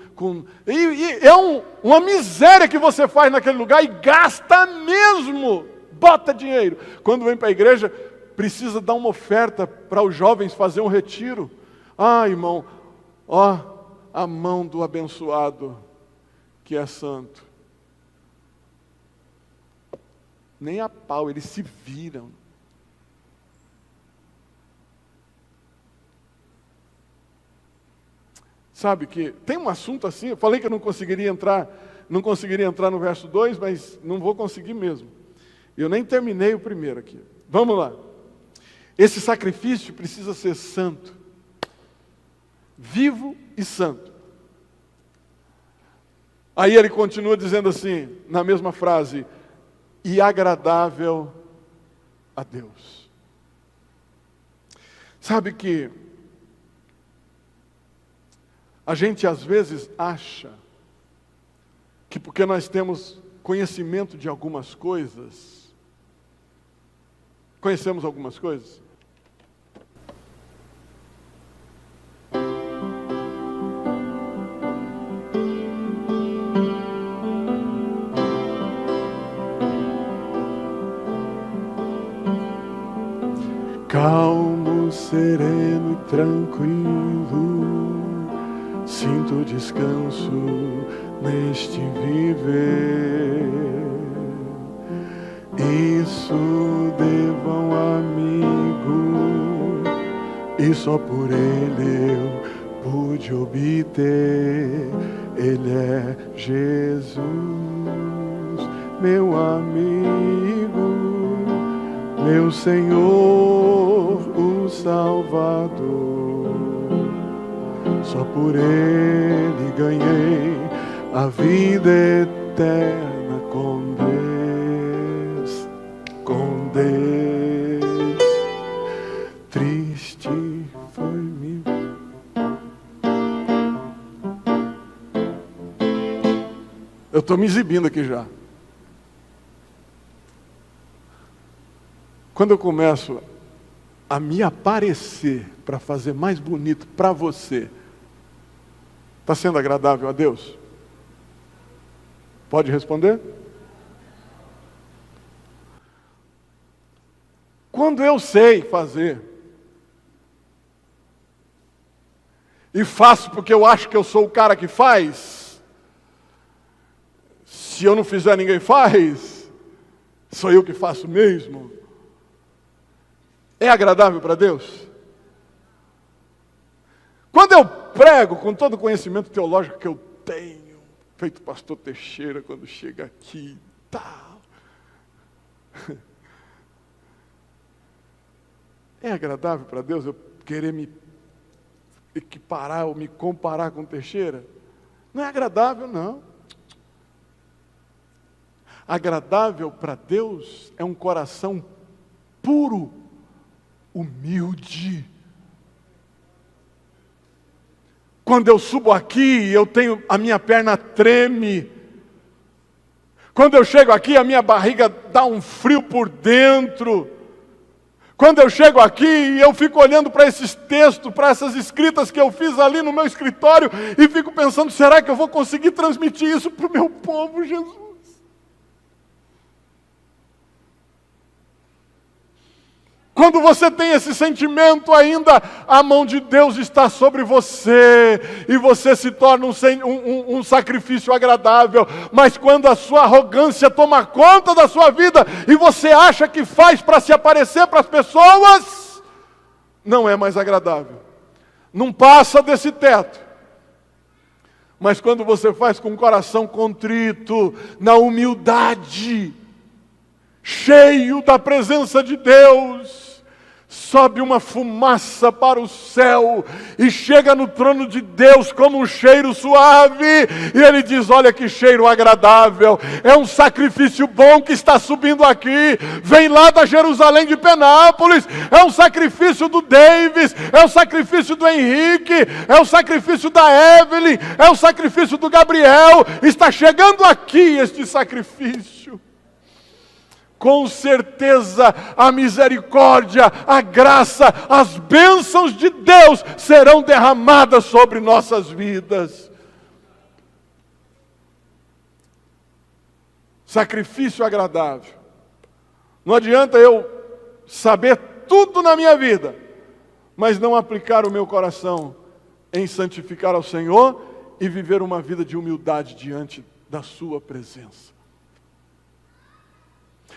e é uma miséria que você faz naquele lugar e gasta mesmo. Bota dinheiro. Quando vem para a igreja, precisa dar uma oferta para os jovens fazer um retiro. Ah, irmão, ó, a mão do abençoado que é santo. Nem a pau, eles se viram. Sabe que tem um assunto assim, eu falei que eu não conseguiria entrar no verso 2, mas não vou conseguir mesmo. Eu nem terminei o primeiro aqui. Vamos lá. Esse sacrifício precisa ser santo, vivo e santo. Aí ele continua dizendo assim, na mesma frase, e agradável a Deus. Sabe que a gente às vezes acha que porque nós temos conhecimento de algumas coisas, conhecemos algumas coisas, calmo, sereno e tranquilo, sinto descanso neste viver. Isso devo a um amigo, e só por ele eu pude obter. Ele é Jesus, meu amigo, meu Senhor, o Salvador. Só por ele ganhei a vida eterna com Deus, com Deus. Triste foi-me. Eu estou me exibindo aqui já. Quando eu começo a me aparecer para fazer mais bonito para você, está sendo agradável a Deus? Pode responder? Quando eu sei fazer, e faço porque eu acho que eu sou o cara que faz, se eu não fizer ninguém faz, sou eu que faço mesmo. É agradável para Deus? Quando eu prego com todo o conhecimento teológico que eu tenho, feito pastor Teixeira quando chega aqui, tal. É agradável para Deus eu querer me equiparar ou me comparar com Teixeira? Não é agradável, não. Agradável para Deus é um coração puro, humilde. Quando eu subo aqui, a minha perna treme. Quando eu chego aqui, a minha barriga dá um frio por dentro. Quando eu chego aqui e eu fico olhando para esses textos, para essas escritas que eu fiz ali no meu escritório, e fico pensando, será que eu vou conseguir transmitir isso para o meu povo, Jesus? Quando você tem esse sentimento ainda, a mão de Deus está sobre você, e você se torna um sacrifício agradável. Mas quando a sua arrogância toma conta da sua vida, e você acha que faz para se aparecer para as pessoas, não é mais agradável. Não passa desse teto. Mas quando você faz com o coração contrito, na humildade, cheio da presença de Deus, sobe uma fumaça para o céu e chega no trono de Deus como um cheiro suave, e Ele diz, olha que cheiro agradável, é um sacrifício bom que está subindo aqui, vem lá da Jerusalém de Penápolis, é um sacrifício do Davis, é o sacrifício do Henrique, é o sacrifício da Evelyn, é o sacrifício do Gabriel, está chegando aqui este sacrifício. Com certeza a misericórdia, a graça, as bênçãos de Deus serão derramadas sobre nossas vidas. Sacrifício agradável. Não adianta eu saber tudo na minha vida, mas não aplicar o meu coração em santificar ao Senhor e viver uma vida de humildade diante da sua presença.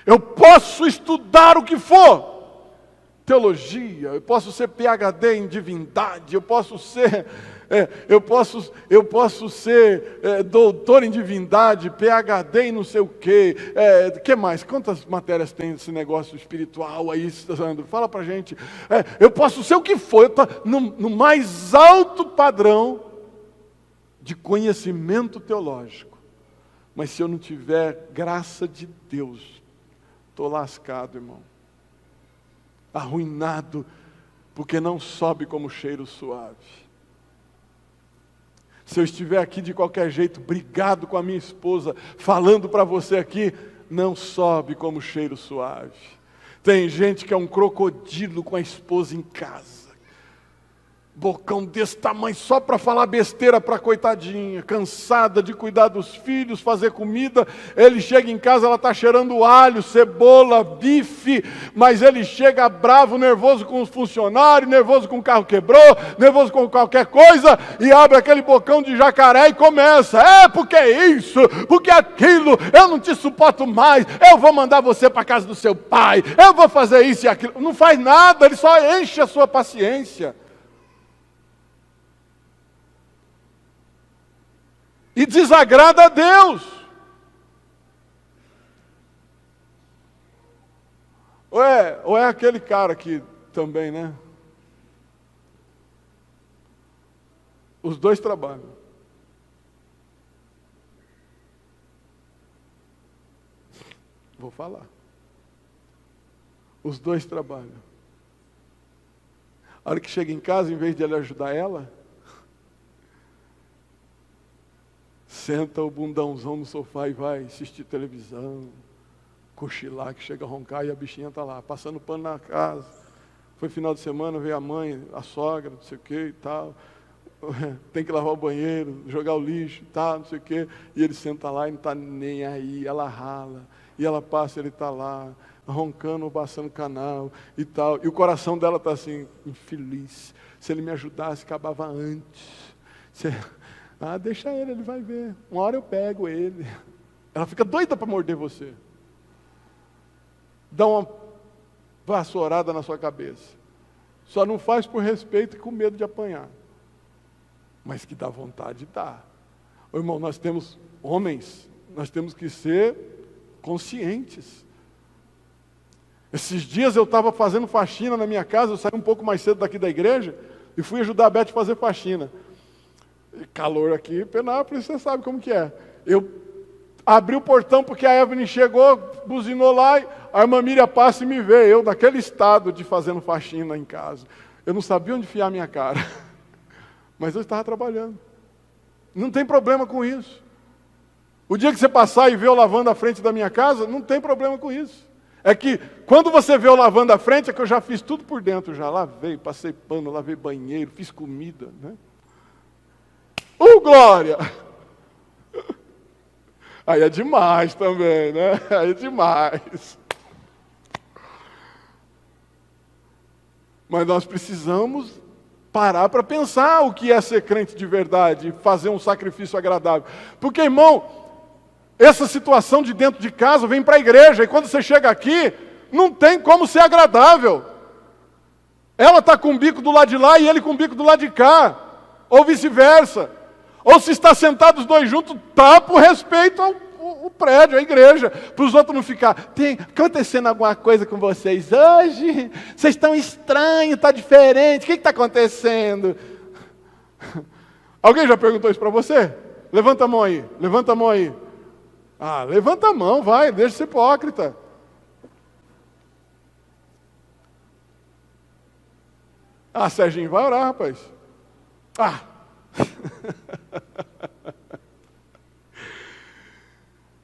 Eu posso estudar o que for, teologia, eu posso ser PhD em divindade, eu posso ser doutor em divindade, PhD em não sei o quê, que mais? Quantas matérias tem esse negócio espiritual aí, Sandro? Fala pra gente. Eu posso ser o que for, eu estou no mais alto padrão de conhecimento teológico, mas se eu não tiver graça de Deus, estou lascado, irmão. Arruinado, porque não sobe como cheiro suave. Se eu estiver aqui de qualquer jeito, brigado com a minha esposa, falando para você aqui, não sobe como cheiro suave. Tem gente que é um crocodilo com a esposa em casa. Bocão desse tamanho só para falar besteira para a coitadinha, cansada de cuidar dos filhos, fazer comida. Ele chega em casa, ela está cheirando alho, cebola, bife, mas ele chega bravo, nervoso com os funcionários, nervoso com o carro quebrou, nervoso com qualquer coisa, e abre aquele bocão de jacaré e começa, porque isso, porque aquilo, eu não te suporto mais, eu vou mandar você para a casa do seu pai, eu vou fazer isso e aquilo. Não faz nada, ele só enche a sua paciência. E desagrada a Deus. Ou é aquele cara que também, né? Os dois trabalham. Vou falar. Os dois trabalham. A hora que chega em casa, em vez de ele ajudar ela, senta o bundãozão no sofá e vai assistir televisão, cochilar, que chega a roncar e a bichinha está lá, passando pano na casa. Foi final de semana, veio a mãe, a sogra, não sei o que e tal. Tem que lavar o banheiro, jogar o lixo e tal, não sei o que. E ele senta lá e não está nem aí, ela rala. E ela passa, ele está lá, roncando, passando canal e tal. E o coração dela está assim, infeliz. Se ele me ajudasse, acabava antes. Deixa ele vai ver. Uma hora eu pego ele. Ela fica doida para morder você. Dá uma vassourada na sua cabeça. Só não faz por respeito e com medo de apanhar. Mas que dá vontade, dá. Ô, irmão, nós temos homens, nós temos que ser conscientes. Esses dias eu estava fazendo faxina na minha casa, eu saí um pouco mais cedo daqui da igreja e fui ajudar a Beth a fazer faxina. Calor aqui, Penápolis, você sabe como que é. Eu abri o portão porque a Evelyn chegou, buzinou lá, a irmã Miriam passa e me vê, eu naquele estado de fazendo faxina em casa. Eu não sabia onde enfiar minha cara, mas eu estava trabalhando. Não tem problema com isso. O dia que você passar e ver eu lavando a frente da minha casa, não tem problema com isso. É que quando você vê eu lavando a frente, é que eu já fiz tudo por dentro, já lavei, passei pano, lavei banheiro, fiz comida, né? Glória! Aí é demais também, né? Aí é demais. Mas nós precisamos parar para pensar o que é ser crente de verdade, fazer um sacrifício agradável. Porque, irmão, essa situação de dentro de casa vem para a igreja, e quando você chega aqui, não tem como ser agradável. Ela está com o bico do lado de lá e ele com o bico do lado de cá, ou vice-versa. Ou se está sentado os dois juntos, tá por respeito ao prédio, a igreja, para os outros não ficar, tem acontecendo alguma coisa com vocês hoje? Vocês estão estranhos, está diferente, o que está acontecendo? Alguém já perguntou isso para você? Levanta a mão aí, levanta a mão aí. Levanta a mão, vai, deixa de ser hipócrita. Serginho, vai orar, rapaz.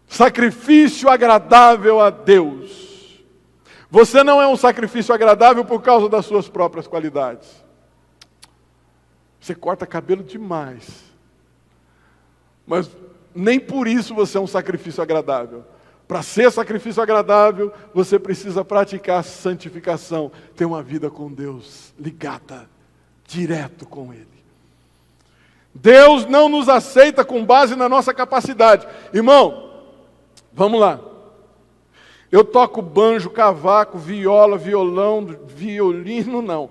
Sacrifício agradável a Deus. Você não é um sacrifício agradável por causa das suas próprias qualidades. Você corta cabelo demais. Mas nem por isso você é um sacrifício agradável. Para ser sacrifício agradável, você precisa praticar santificação, ter uma vida com Deus ligada, direto com Ele. Deus não nos aceita com base na nossa capacidade. Irmão, vamos lá. Eu toco banjo, cavaco, viola, violão, violino não.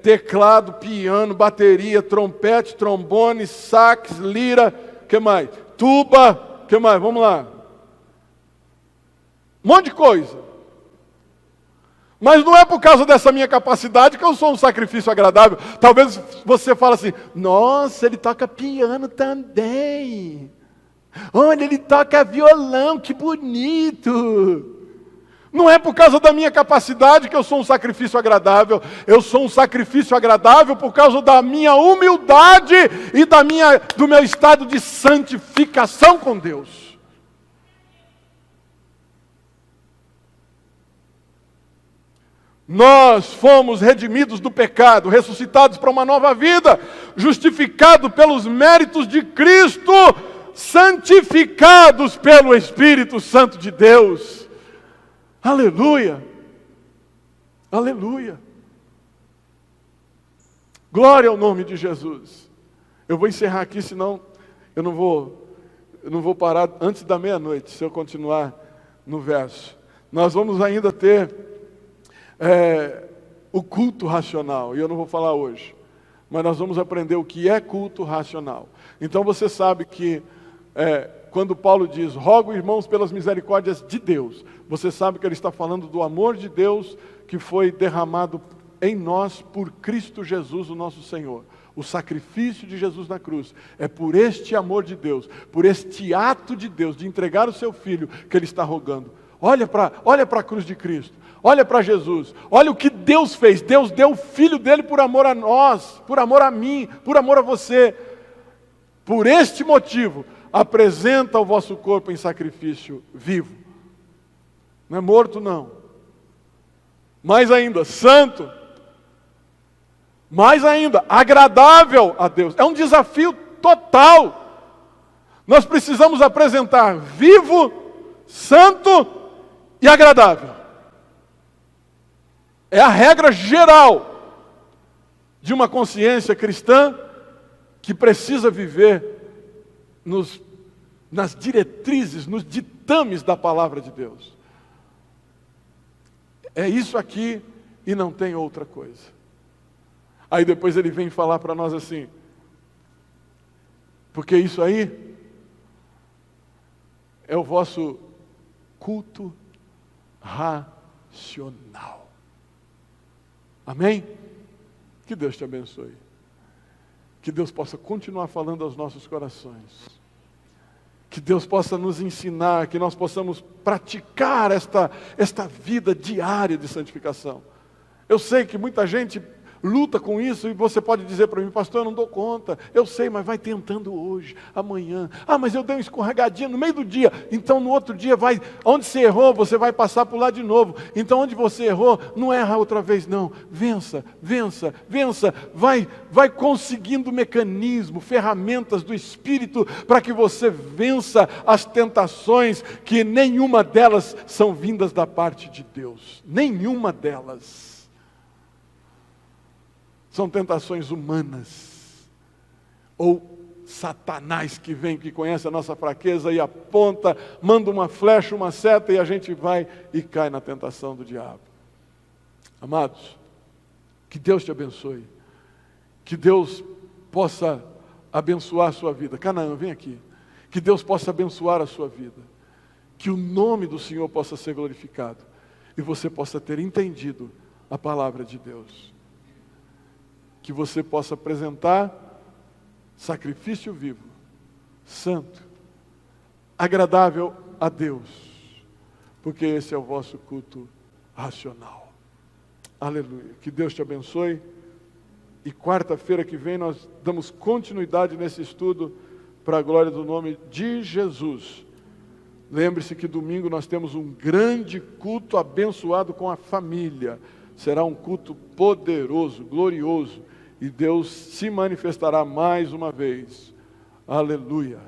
Teclado, piano, bateria, trompete, trombone, sax, lira, que mais? Tuba, que mais? Vamos lá. Um monte de coisa. Mas não é por causa dessa minha capacidade que eu sou um sacrifício agradável. Talvez você fale assim, nossa, ele toca piano também. Olha, ele toca violão, que bonito. Não é por causa da minha capacidade que eu sou um sacrifício agradável. Eu sou um sacrifício agradável por causa da minha humildade e do meu estado de santificação com Deus. Nós fomos redimidos do pecado, ressuscitados para uma nova vida, justificados pelos méritos de Cristo, santificados pelo Espírito Santo de Deus. Aleluia! Aleluia! Glória ao nome de Jesus. Eu vou encerrar aqui, senão eu não vou parar antes da meia-noite, se eu continuar no verso. Nós vamos ainda ter o culto racional, e eu não vou falar hoje, mas nós vamos aprender o que é culto racional. Então você sabe que quando Paulo diz, rogo irmãos pelas misericórdias de Deus, você sabe que ele está falando do amor de Deus que foi derramado em nós por Cristo Jesus, o nosso Senhor. O sacrifício de Jesus na cruz é por este amor de Deus, por este ato de Deus de entregar o seu Filho que ele está rogando. Olha para a cruz de Cristo, olha para Jesus, olha o que Deus fez. Deus deu o Filho dele por amor a nós, por amor a mim, por amor a você. Por este motivo, apresenta o vosso corpo em sacrifício vivo. Não é morto, não. Mais ainda, santo. Mais ainda, agradável a Deus. É um desafio total. Nós precisamos apresentar vivo, santo e agradável. É a regra geral de uma consciência cristã que precisa viver nas diretrizes, nos ditames da palavra de Deus. É isso aqui e não tem outra coisa. Aí depois ele vem falar para nós assim, porque isso aí é o vosso culto racional. Amém? Que Deus te abençoe. Que Deus possa continuar falando aos nossos corações. Que Deus possa nos ensinar, que nós possamos praticar esta vida diária de santificação. Eu sei que muita gente luta com isso, e você pode dizer para mim, pastor, eu não dou conta. Eu sei, mas vai tentando hoje, amanhã. Ah, mas eu dei uma escorregadinha no meio do dia. Então no outro dia vai, onde você errou, você vai passar por lá de novo. Então onde você errou, não erra outra vez não. Vença, vença, vença. Vai conseguindo mecanismo, ferramentas do Espírito para que você vença as tentações, que nenhuma delas são vindas da parte de Deus. Nenhuma delas. São tentações humanas, ou Satanás que vem, que conhece a nossa fraqueza e aponta, manda uma flecha, uma seta, e a gente vai e cai na tentação do diabo. Amados, que Deus te abençoe, que Deus possa abençoar a sua vida. Canaã, vem aqui. Que Deus possa abençoar a sua vida, que o nome do Senhor possa ser glorificado, e você possa ter entendido a palavra de Deus. Que você possa apresentar sacrifício vivo, santo, agradável a Deus, porque esse é o vosso culto racional. Aleluia. Que Deus te abençoe. E quarta-feira que vem nós damos continuidade nesse estudo para a glória do nome de Jesus. Lembre-se que domingo nós temos um grande culto abençoado com a família. Será um culto poderoso, glorioso. E Deus se manifestará mais uma vez. Aleluia.